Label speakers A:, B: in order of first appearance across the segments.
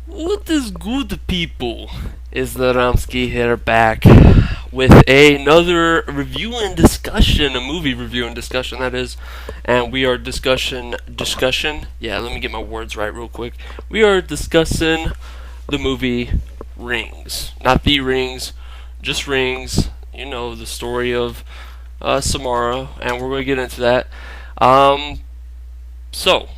A: What is good, people? Is the Ramsky here back with another review and discussion, a movie review and discussion that is, and we are discussion. Yeah, let me get my words right real quick. We are discussing the movie Rings, not the Rings, just Rings. You know the story of Samara, and we're going to get into that. Um, so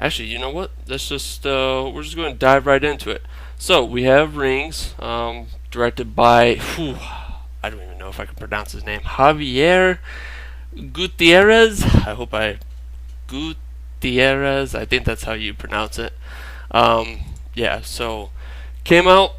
A: Actually, you know what? Let's just we're just going to dive right into it. So we have Rings, directed by I don't even know if I can pronounce his name, Javier Gutierrez. I hope I Gutierrez. I think that's how you pronounce it. Yeah. So came out.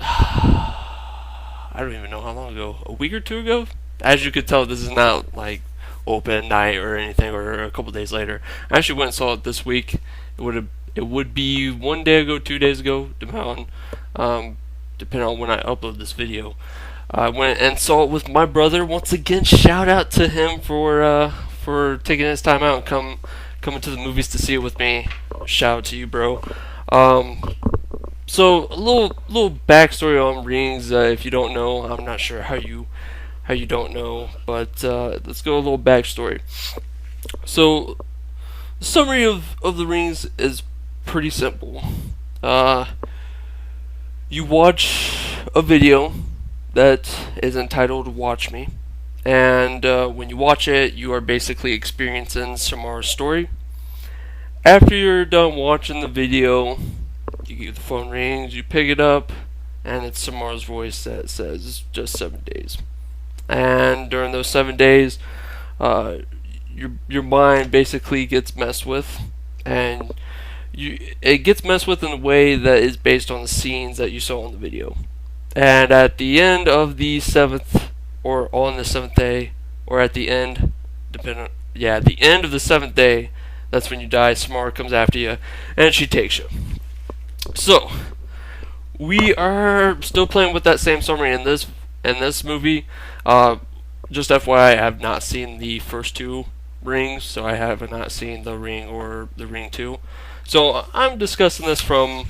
A: I don't even know how long ago. A week or two ago. As you could tell, this is not like open night or anything, or a couple days later. I actually went and saw it this week. It would be one day ago, 2 days ago, depending on when I upload this video. I went and saw it with my brother. Once again, shout out to him for taking his time out and coming to the movies to see it with me. Shout out to you, bro. So a little backstory on Rings. If you don't know, I'm not sure how you don't know, but let's go a little backstory. So the summary of the Rings is pretty simple. Uh, you watch a video that is entitled "Watch Me," and when you watch it, you are basically experiencing Samara's story. After you're done watching the video, you get the phone rings, you pick it up, and it's Samara's voice that says just 7 days. And during those 7 days, uh, your mind basically gets messed with, and it gets messed with in a way that is based on the scenes that you saw in the video. And at the end of the seventh, or on the seventh day, or at the end, at the end of the seventh day, that's when you die. Samara comes after you, and she takes you. So we are still playing with that same summary in this movie. Uh, just FYI, I have not seen the first two Rings, so I have not seen The Ring or The Ring 2. So I'm discussing this from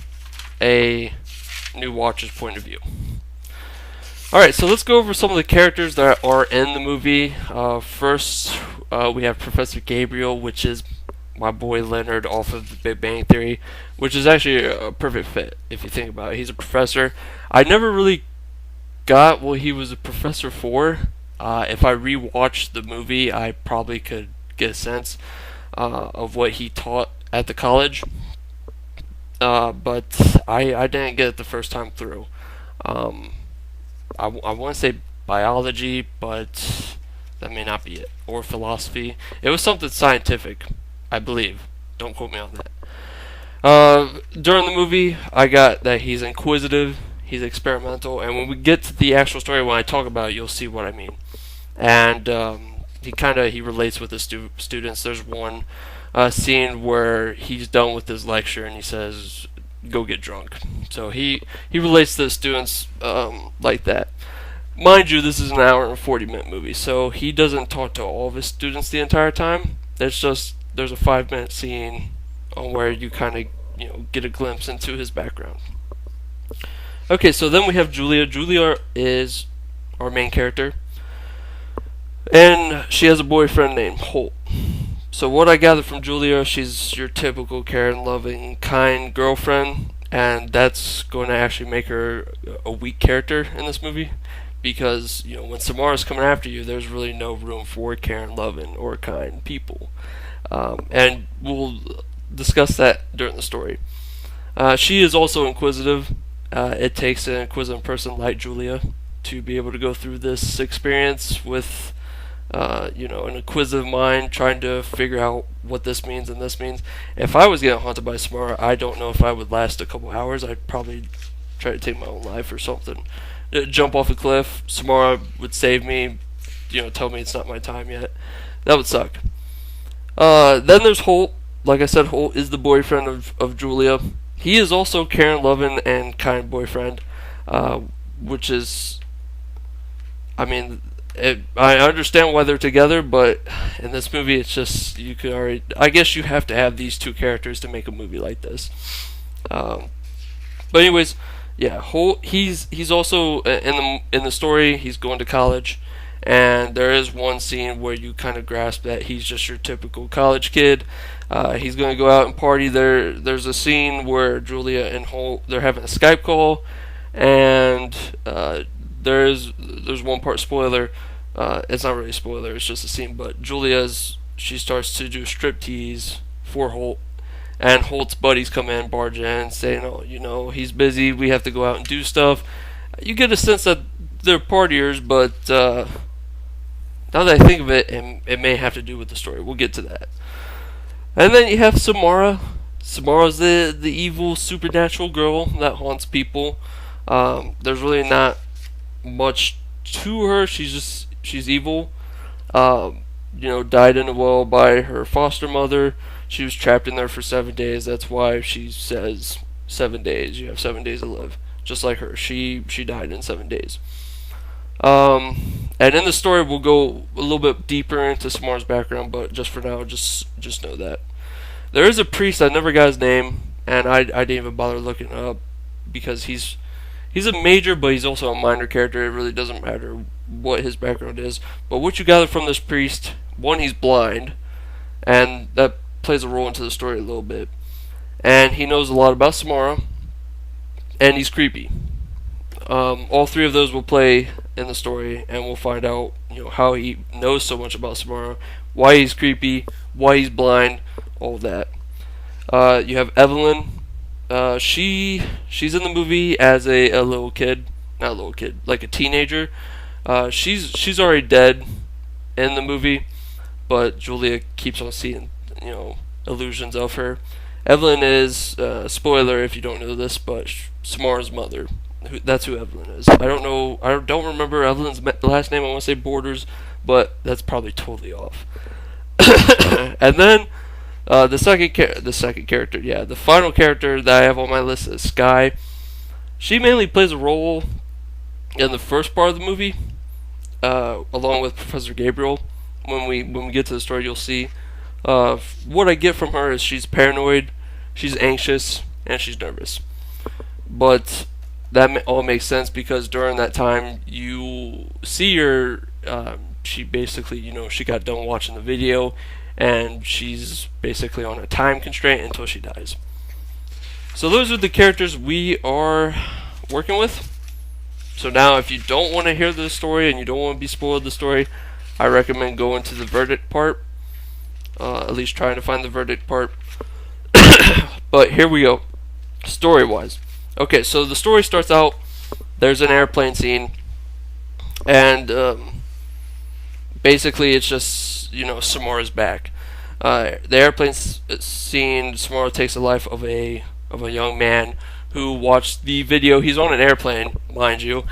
A: a new watcher's point of view. Alright, so let's go over some of the characters that are in the movie. First, we have Professor Gabriel, which is my boy Leonard off of The Big Bang Theory, which is actually a perfect fit if you think about it. He's a professor. I never really got what he was a professor for. If I rewatched the movie, I probably could get a sense of what he taught at the college. But I didn't get it the first time through. I want to say biology, but that may not be it. Or philosophy. It was something scientific, I believe. Don't quote me on that. During the movie, I got that he's inquisitive, he's experimental, and when we get to the actual story, when I talk about it, you'll see what I mean. And he relates with the students. There's one scene where he's done with his lecture and he says, "Go get drunk." So he relates to the students like that. Mind you, this is an hour and 40-minute movie, so he doesn't talk to all of his students the entire time. There's a 5-minute scene on where you kind of get a glimpse into his background. Okay, so then we have Julia. Julia is our main character, and she has a boyfriend named Holt. So what I gather from Julia, she's your typical caring, loving, kind girlfriend, and that's going to actually make her a weak character in this movie, because when Samara's coming after you, there's really no room for caring, loving, or kind people, and we'll discuss that during the story. She is also inquisitive. It takes an inquisitive person like Julia to be able to go through this experience with an inquisitive mind, trying to figure out what this means and this means. If I was getting haunted by Samara, I don't know if I would last a couple hours. I'd probably try to take my own life or something. Jump off a cliff. Samara would save me. Tell me it's not my time yet. That would suck. Then there's Holt. Like I said, Holt is the boyfriend of Julia. He is also caring, loving, and kind boyfriend, which is, I understand why they're together, but in this movie, it's just I guess you have to have these two characters to make a movie like this. But anyways, yeah, Holt. He's also in the story. He's going to college, and there is one scene where you kind of grasp that he's just your typical college kid. He's going to go out and party. There's a scene where Julia and Holt they're having a Skype call, and there's one part spoiler. It's not really a spoiler. It's just a scene. But she starts to do striptease for Holt, and Holt's buddies come in, barge in, saying, "Oh, he's busy. We have to go out and do stuff." You get a sense that they're partiers, but now that I think of it, it may have to do with the story. We'll get to that. And then you have Samara. Samara's the evil supernatural girl that haunts people. There's really not much to her. She's evil. Died in a well by her foster mother. She was trapped in there for 7 days. That's why she says 7 days. You have 7 days to live, just like her. She died in 7 days. And in the story, we'll go a little bit deeper into Samara's background, but just for now, just know that there is a priest. I never got his name, and I didn't even bother looking it up because he's a major, but he's also a minor character. It really doesn't matter what his background is. But what you gather from this priest, one, he's blind, and that plays a role into the story a little bit. And he knows a lot about Samara, and he's creepy. All three of those will play in the story, and we'll find out, how he knows so much about Samara, why he's creepy, why he's blind, all of that. You have Evelyn. She's in the movie as a little kid, not a little kid, like a teenager. She's already dead in the movie, but Julia keeps on seeing, illusions of her. Evelyn is, spoiler if you don't know this, but Samara's mother. That's who Evelyn is. I don't know. I don't remember Evelyn's last name. I want to say Borders, but that's probably totally off. And then the second character, the final character that I have on my list is Skye. She mainly plays a role in the first part of the movie, along with Professor Gabriel. When we get to the story, you'll see. What I get from her is she's paranoid, she's anxious, and she's nervous. But that all makes sense because during that time you see her. She basically, she got done watching the video, and she's basically on a time constraint until she dies. So those are the characters we are working with. So now, if you don't want to hear the story and you don't want to be spoiled the story, I recommend going to the verdict part. At least trying to find the verdict part. But here we go. Story-wise. Okay, so the story starts out, there's an airplane scene, and basically it's just, Samara's back. The airplane scene, Samara takes the life of a young man who watched the video. He's on an airplane, mind you.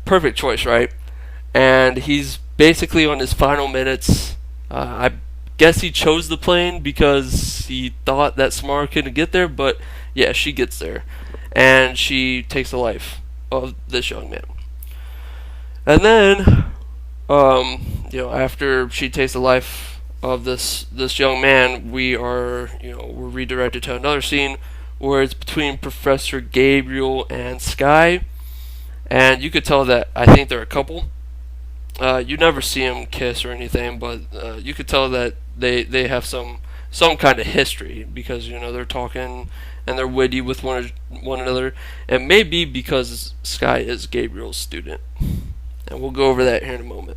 A: Perfect choice, right? And he's basically on his final minutes. I guess he chose the plane because he thought that Samara couldn't get there, but yeah, she gets there. And she takes the life of this young man. And then, after she takes the life of this young man, we're redirected to another scene where it's between Professor Gabriel and Skye, and you could tell that I think they're a couple. You never see them kiss or anything, but you could tell that they have some kind of history because they're talking and they're witty with one another, and maybe because Skye is Gabriel's student, and we'll go over that here in a moment.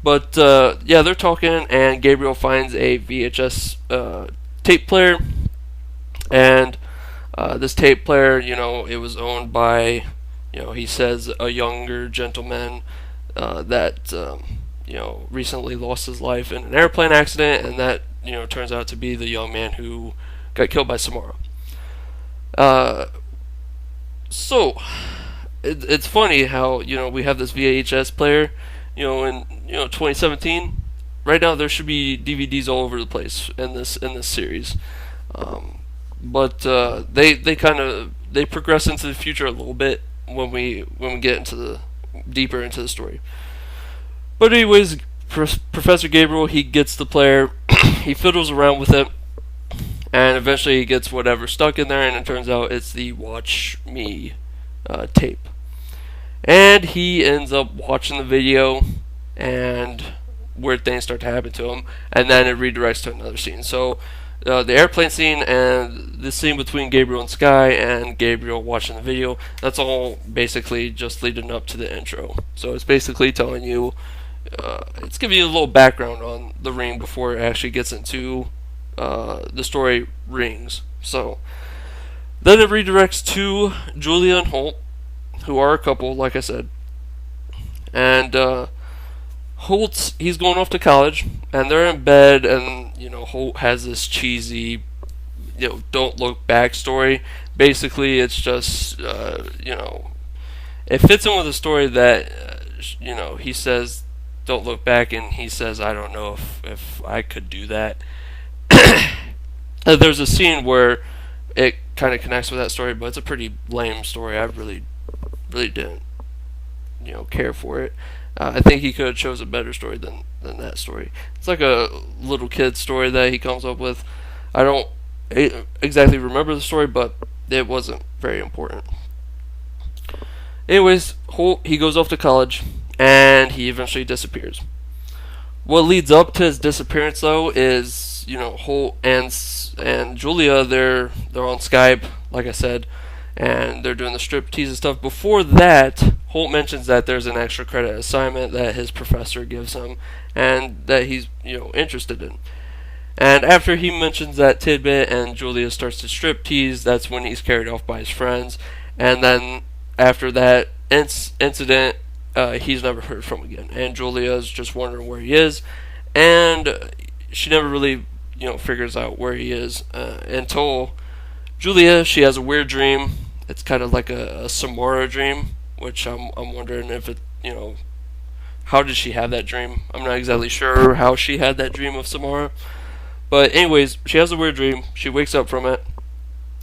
A: But they're talking, and Gabriel finds a VHS tape player, and this tape player, it was owned by, he says a younger gentleman that recently lost his life in an airplane accident, and that turns out to be the young man who got killed by Samara. So it's funny how we have this VHS player, in 2017. Right now there should be DVDs all over the place in this series, but they progress into the future a little bit when we get into deeper into the story. But anyways, Professor Gabriel, he gets the player, he fiddles around with it, And eventually he gets whatever stuck in there, and it turns out it's the Watch Me tape. And he ends up watching the video, and weird things start to happen to him, and then it redirects to another scene. So the airplane scene and the scene between Gabriel and Sky and Gabriel watching the video, that's all basically just leading up to the intro. So it's basically telling you, it's giving you a little background on the ring before it actually gets into the story rings. So then it redirects to Julia and Holt, who are a couple, like I said. And Holt, he's going off to college, and they're in bed, and Holt has this cheesy, don't look back story. Basically, it's just it fits in with a story that he says don't look back, and he says I don't know if I could do that. There's a scene where it kind of connects with that story, but it's a pretty lame story. I really didn't care for it. I think he could have chose a better story than that story. It's like a little kid story that he comes up with. I don't exactly remember the story, but it wasn't very important. Anyways, Holt, he goes off to college, and he eventually disappears. What leads up to his disappearance, though, is Holt and Julia. They're on Skype, like I said, and they're doing the striptease and stuff. Before that, Holt mentions that there's an extra credit assignment that his professor gives him, and that he's interested in. And after he mentions that tidbit and Julia starts to striptease, that's when he's carried off by his friends. And then after that incident, he's never heard from again. And Julia's just wondering where he is, and she never really figures out where he is until Julia, she has a weird dream. It's kind of like a Samara dream, which I'm wondering if it, how did she have that dream? I'm not exactly sure how she had that dream of Samara. But anyways, she has a weird dream. She wakes up from it,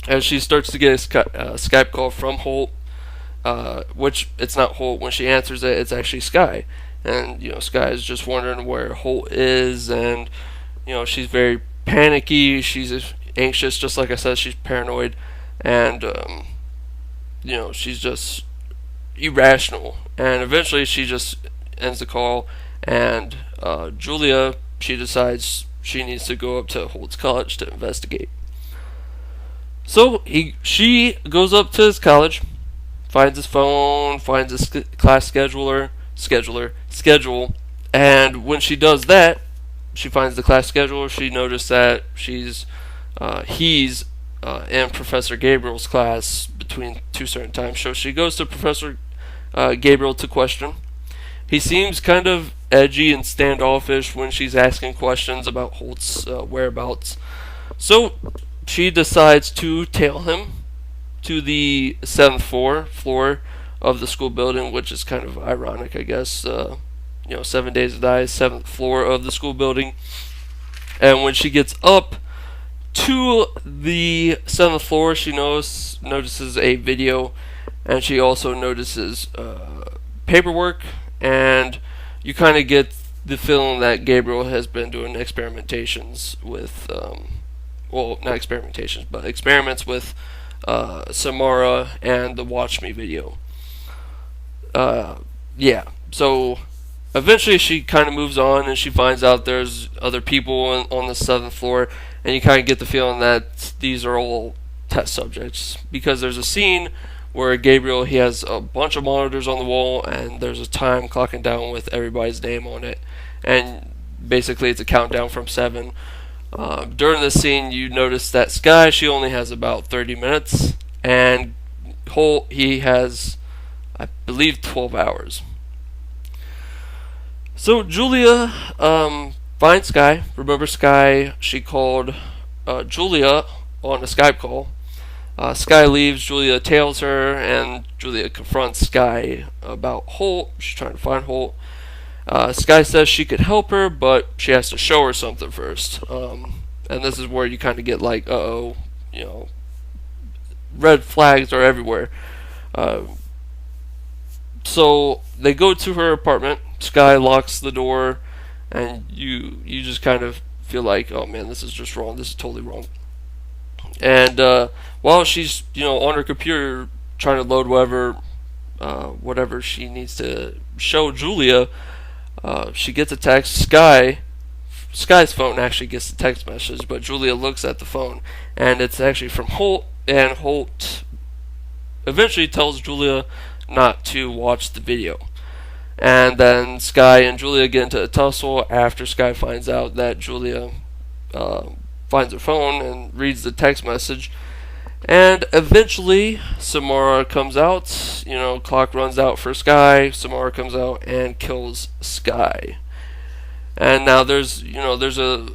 A: and she starts to get a Skype call from Holt, which it's not Holt. When she answers it, it's actually Sky. And, Sky is just wondering where Holt is, and, she's very panicky. She's anxious, just like I said, she's paranoid, and, she's just irrational. And eventually she just ends the call, and Julia, she decides she needs to go up to Holt's college to investigate. So she goes up to his college, finds his phone, finds his class schedule, and when she does that, she finds the class schedule. She noticed that he's in Professor Gabriel's class between two certain times. So she goes to Professor Gabriel to question. He seems kind of edgy and standoffish when she's asking questions about Holt's whereabouts. So she decides to tail him to the 7th floor of the school building, which is kind of ironic, I guess. 7 Days to Die, 7th floor of the school building. And when she gets up to the 7th floor, she notices a video, and she also notices paperwork, and you kind of get the feeling that Gabriel has been doing experimentations with, not experimentations, but experiments with Samara and the Watch Me video. So eventually she kind of moves on, and she finds out there's other people on the 7th floor, and you kind of get the feeling that these are all test subjects, because there's a scene where Gabriel, he has a bunch of monitors on the wall, and there's a time clocking down with everybody's name on it, and basically it's a countdown from 7. During this scene, you notice that Sky, she only has about 30 minutes, and Holt, he has, I believe, 12 hours. So Julia finds Sky. Remember Sky, she called Julia on a Skype call. Sky leaves, Julia tails her, and Julia confronts Sky about Holt. She's trying to find Holt. Sky says she could help her, but she has to show her something first. And this is where you kind of get like, red flags are everywhere. So they go to her apartment. Sky locks the door, and you just kind of feel like, oh man, this is just wrong. This is totally wrong. And while she's on her computer trying to load whatever she needs to show Julia, she gets a text. Sky's phone actually gets the text message, but Julia looks at the phone, and it's actually from Holt, and Holt eventually tells Julia not to watch the video. And then Sky and Julia get into a tussle after Sky finds out that Julia finds her phone and reads the text message. And eventually, Samara comes out. Clock runs out for Sky. Samara comes out and kills Sky. And now there's a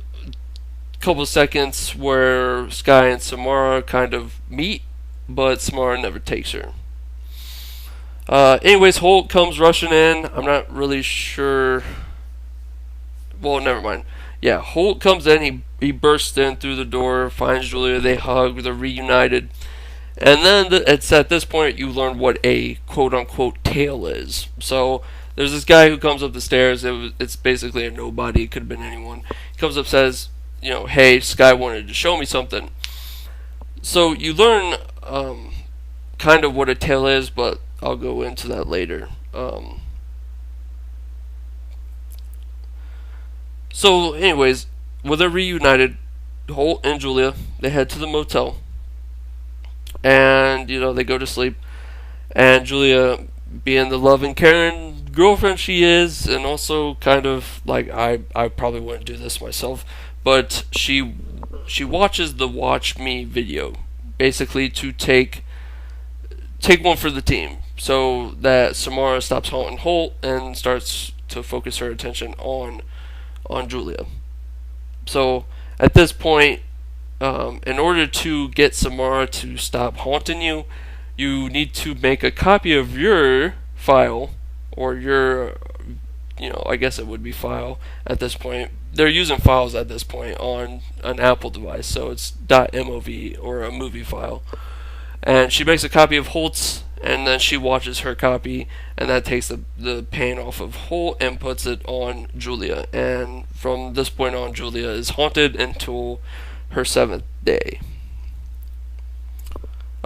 A: couple seconds where Sky and Samara kind of meet, but Samara never takes her. Anyways, Holt comes rushing in. I'm not really sure. Well, never mind. Yeah, Holt comes in. He bursts in through the door, finds Julia. They hug. They're reunited. And then it's at this point you learn what a quote-unquote tale is. So there's this guy who comes up the stairs. It's basically a nobody. It could have been anyone. He comes up, says, hey, Sky wanted to show me something. So you learn kind of what a tale is, but I'll go into that later. So anyways, when they're reunited, Holt and Julia, they head to the motel. And, they go to sleep. And Julia, being the loving, caring girlfriend she is, and also kind of like, I probably wouldn't do this myself, but she watches the Watch Me video, basically to take one for the team, so that Samara stops haunting Holt and starts to focus her attention on Julia. So at this point, in order to get Samara to stop haunting you, you need to make a copy of your file, or your, I guess it would be file at this point. They're using files at this point on an Apple device, so it's .mov, or a movie file. And she makes a copy of Holt's, and then she watches her copy, and that takes the pain off of Holt and puts it on Julia. And from this point on, Julia is haunted until her 7th day.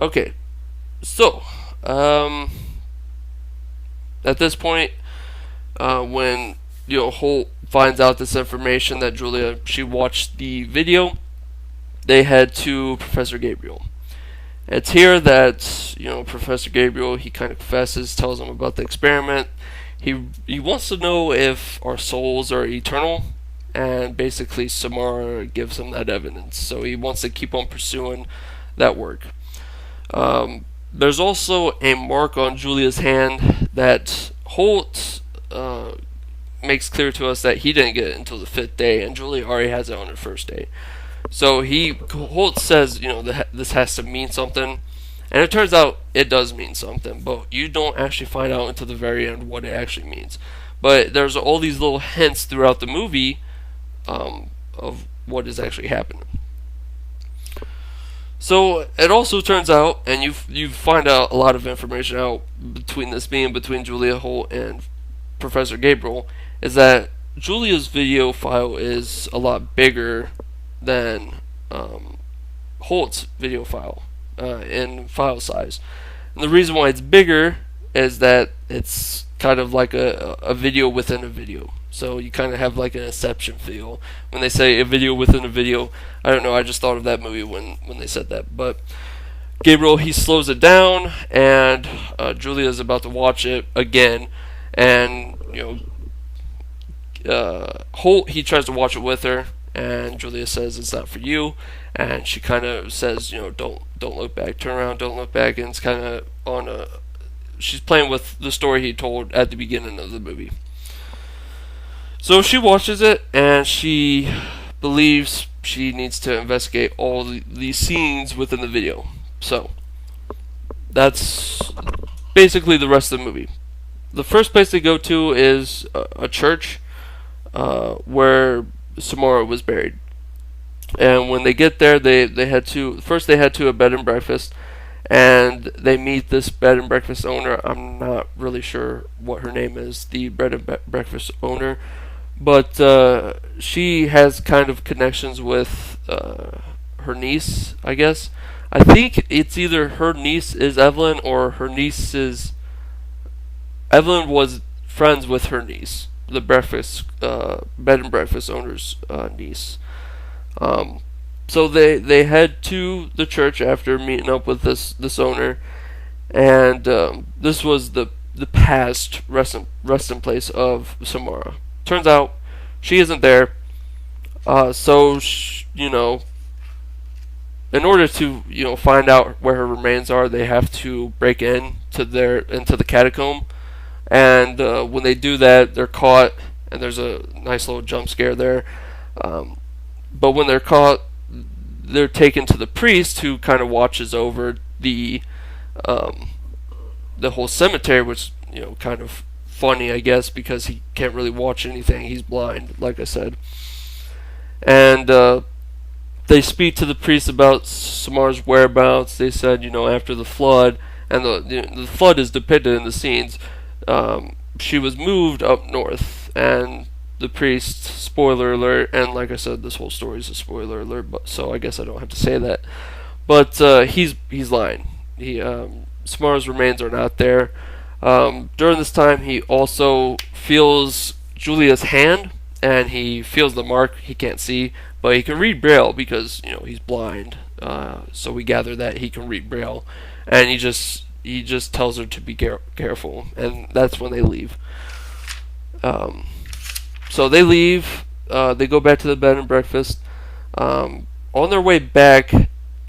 A: Okay, so at this point, when Holt finds out this information that Julia, she watched the video, they head to Professor Gabriel. It's here that Professor Gabriel, he kind of confesses, tells him about the experiment. He wants to know if our souls are eternal, and basically Samara gives him that evidence. So he wants to keep on pursuing that work. There's also a mark on Julia's hand that Holt makes clear to us that he didn't get it until the 5th day, and Julia already has it on her 1st day. So Holt says, this has to mean something, and it turns out it does mean something, but you don't actually find out until the very end what it actually means. But there's all these little hints throughout the movie of what is actually happening. So it also turns out, and you find out a lot of information out between Julia, Holt, and Professor Gabriel, is that Julia's video file is a lot bigger than Holt's video file in file size. And the reason why it's bigger is that it's kind of like a video within a video. So you kind of have like an Inception feel. When they say a video within a video, I don't know, I just thought of that movie when they said that. But Gabriel, he slows it down, and Julia's about to watch it again. And, Holt, he tries to watch it with her, and Julia says it's not for you. And she kind of says, don't look back, turn around, don't look back. And it's kind of she's playing with the story he told at the beginning of the movie. So she watches it, and she believes she needs to investigate all the scenes within the video. So that's basically the rest of the movie. The first place they go to is a church where Samara was buried. And when they get there, they head to a bed and breakfast, and they meet this bed and breakfast owner. I'm not really sure what her name is, the bed and breakfast owner, but she has kind of connections with her niece, I guess. I think it's either her niece is Evelyn or her niece is Evelyn was friends with her niece, the bed and breakfast owner's niece. Um, so they head to the church after meeting up with this owner, and this was the past resting place of Samara. Turns out she isn't there. In order to find out where her remains are, they have to break into the catacomb, and when they do that, they're caught, and there's a nice little jump scare there. But when they're caught, they're taken to the priest, who kind of watches over um, the whole cemetery, which kind of funny, I guess, because he can't really watch anything. He's blind, like I said. And they speak to the priest about Samara's whereabouts. They said, after the flood, and the flood is depicted in the scenes. She was moved up north, and the priest, spoiler alert, and like I said, this whole story is a spoiler alert, so I guess I don't have to say that. But he's lying. Samara's remains are not there. During this time, he also feels Julia's hand, and he feels the mark. He can't see, but he can read Braille because he's blind. So we gather that he can read Braille, and he just tells her to be careful, and that's when they leave. So they leave. They go back to the bed and breakfast. On their way back,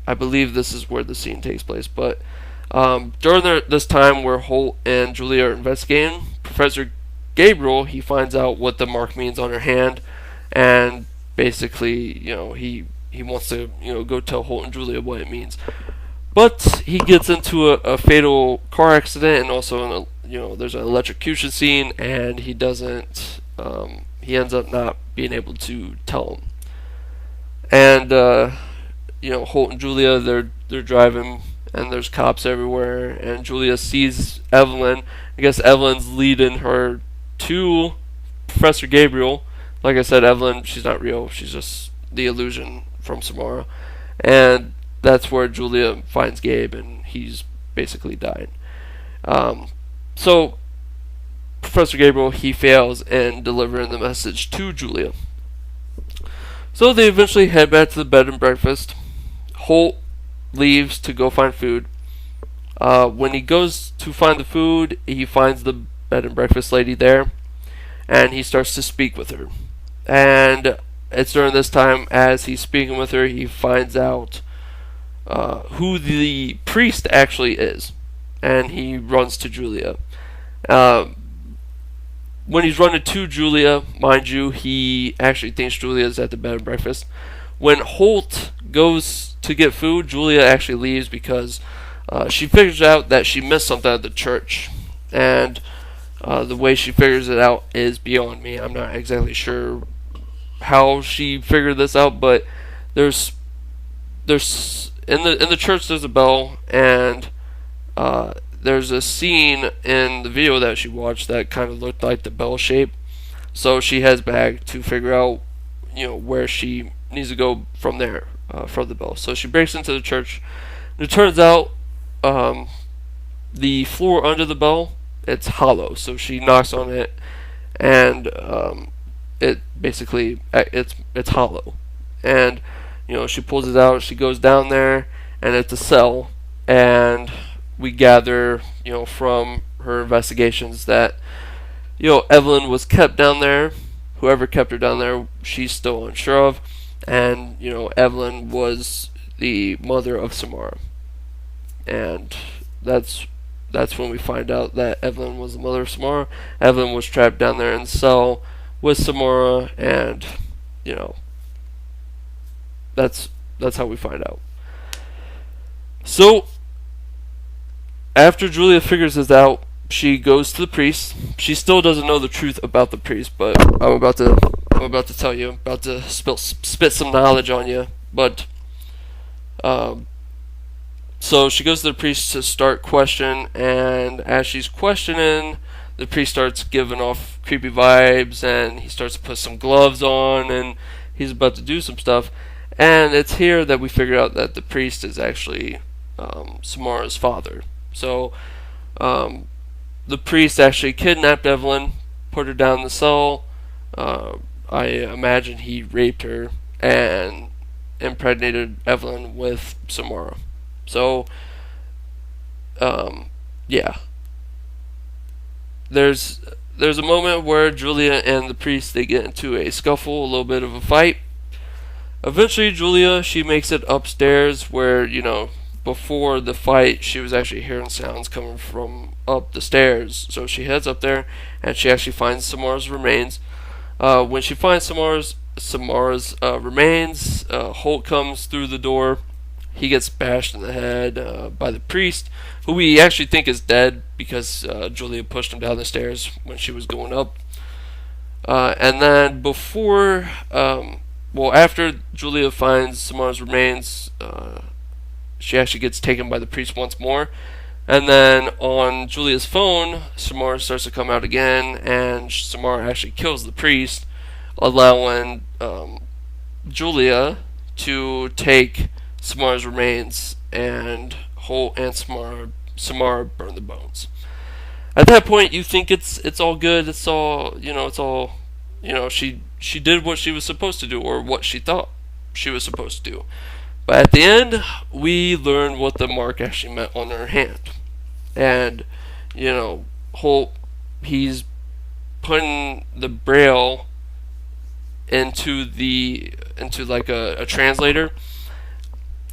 A: I believe this is where the scene takes place, but during this time where Holt and Julia are investigating, Professor Gabriel, he finds out what the mark means on her hand, and basically, he wants to, go tell Holt and Julia what it means. But he gets into a fatal car accident, and also there's an electrocution scene, and he doesn't. He ends up not being able to tell him. And Holt and Julia, they're driving, and there's cops everywhere, and Julia sees Evelyn. I guess Evelyn's leading her to Professor Gabriel. Like I said, Evelyn, she's not real. She's just the illusion from Samara. And that's where Julia finds Gabe, and he's basically died. So Professor Gabriel, he fails in delivering the message to Julia. So they eventually head back to the bed and breakfast. Holt leaves to go find food. When he goes to find the food, he finds the bed and breakfast lady there, and he starts to speak with her. And it's during this time, as he's speaking with her, he finds out who the priest actually is, and he runs to Julia. When he's running to Julia, mind you, he actually thinks Julia is at the bed and breakfast. When Holt goes to get food, Julia actually leaves because she figures out that she missed something at the church, and the way she figures it out is beyond me. I'm not exactly sure how she figured this out, but there's in the church there's a bell, and there's a scene in the video that she watched that kind of looked like the bell shape. So she heads back to figure out where she needs to go from there, from the bell. So she breaks into the church, and it turns out the floor under the bell, it's hollow. So she knocks on it, and it basically it's hollow. And she pulls it out. She goes down there, and it's a cell. And we gather, from her investigations that Evelyn was kept down there. Whoever kept her down there, she's still unsure of. And Evelyn was the mother of Samara. And that's when we find out that Evelyn was the mother of Samara. Evelyn was trapped down there in the cell with Samara, and that's how we find out. So after Julia figures this out, she goes to the priest. She still doesn't know the truth about the priest, but I'm about to tell you, about to spit some knowledge on you. But so she goes to the priest to start questioning, and as she's questioning, the priest starts giving off creepy vibes, and he starts to put some gloves on, and he's about to do some stuff. And it's here that we figure out that the priest is actually Samara's father. So um, the priest actually kidnapped Evelyn, put her down in the cell. I imagine he raped her and impregnated Evelyn with Samara. So, yeah, there's a moment where Julia and the priest they get into a scuffle, a little bit of a fight. Eventually, Julia she makes it upstairs where before the fight she was actually hearing sounds coming from up the stairs. So she heads up there and she actually finds Samara's remains. When she finds Samara's remains, Holt comes through the door. He gets bashed in the head by the priest, who we actually think is dead because Julia pushed him down the stairs when she was going up. And then after Julia finds Samara's remains, she actually gets taken by the priest once more. And then on Julia's phone, Samara starts to come out again, and Samara actually kills the priest, allowing Julia to take Samara's remains, and Holt and Samara burn the bones. At that point, you think it's all good. It's all she did what she was supposed to do, or what she thought she was supposed to do. But at the end, we learn what the mark actually meant on her hand. And, Holt, he's putting the braille into like a translator.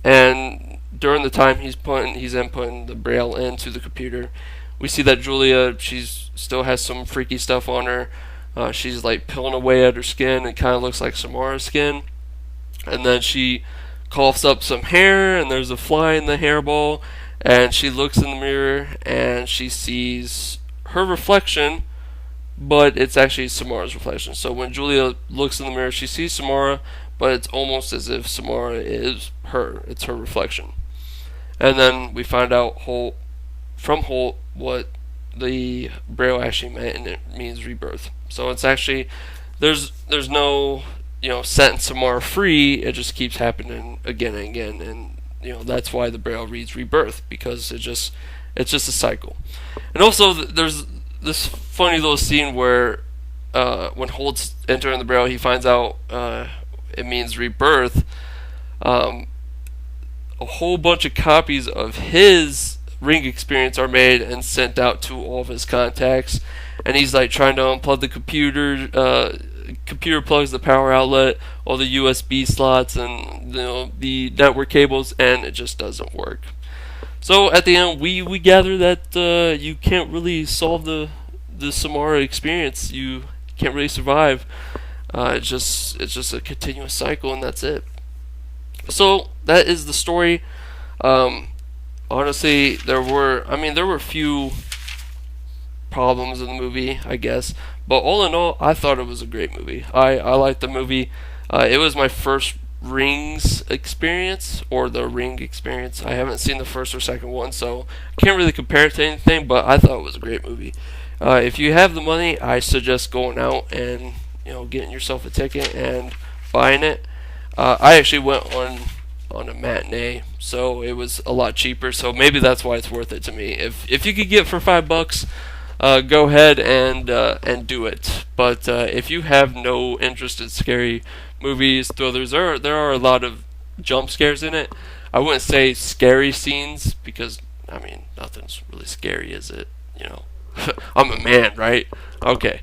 A: And during the time he's inputting the braille into the computer, we see that Julia, she's still has some freaky stuff on her. She's like peeling away at her skin. It kind of looks like Samara's skin. And then she coughs up some hair, and there's a fly in the hairball, and she looks in the mirror and she sees her reflection, but it's actually Samara's reflection. So when Julia looks in the mirror, she sees Samara, but it's almost as if Samara is her. It's her reflection. And then we find out from Holt what the braille actually meant, and it means rebirth. So it's actually there's no setting Samara free. It just keeps happening again and again, and that's why the braille reads rebirth, because it's just a cycle. And also there's this funny little scene where when Holt's entering the braille, he finds out it means rebirth. A whole bunch of copies of his ring experience are made and sent out to all of his contacts, and he's like trying to unplug the computer. Computer plugs the power outlet, all the USB slots, and the network cables, and it just doesn't work. So at the end, we gather that you can't really solve the Samara experience. You can't really survive. It's just a continuous cycle, and that's it. So that is the story. Honestly, there were a few problems in the movie, I guess, but all in all, I thought it was a great movie. I liked the movie. It was my first Rings experience, or the Ring experience. I haven't seen the first or second one, so I can't really compare it to anything, but I thought it was a great movie. If you have the money, I suggest going out and getting yourself a ticket and buying it. I actually went on a matinee, so it was a lot cheaper, so maybe that's why it's worth it to me. If you could get it for $5, go ahead and do it. But if you have no interest in scary movies, thrillers, there are a lot of jump scares in it. I wouldn't say scary scenes, because nothing's really scary, is it? I'm a man, right? Okay.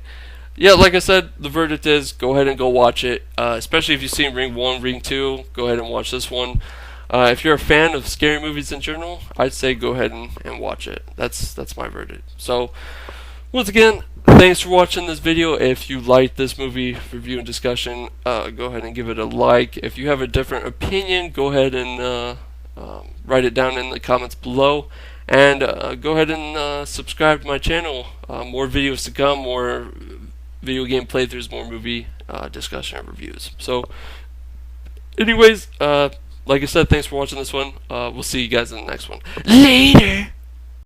A: Yeah, like I said, the verdict is go ahead and go watch it. Especially if you've seen Ring 1, Ring 2, go ahead and watch this one. If you're a fan of scary movies in general, I'd say go ahead and watch it. That's my verdict. So, once again, thanks for watching this video. If you liked this movie review and discussion, go ahead and give it a like. If you have a different opinion, go ahead and write it down in the comments below. And go ahead and subscribe to my channel. More videos to come, more video game playthroughs, more movie discussion and reviews. So, anyways, like I said, thanks for watching this one. We'll see you guys in the next one. Later!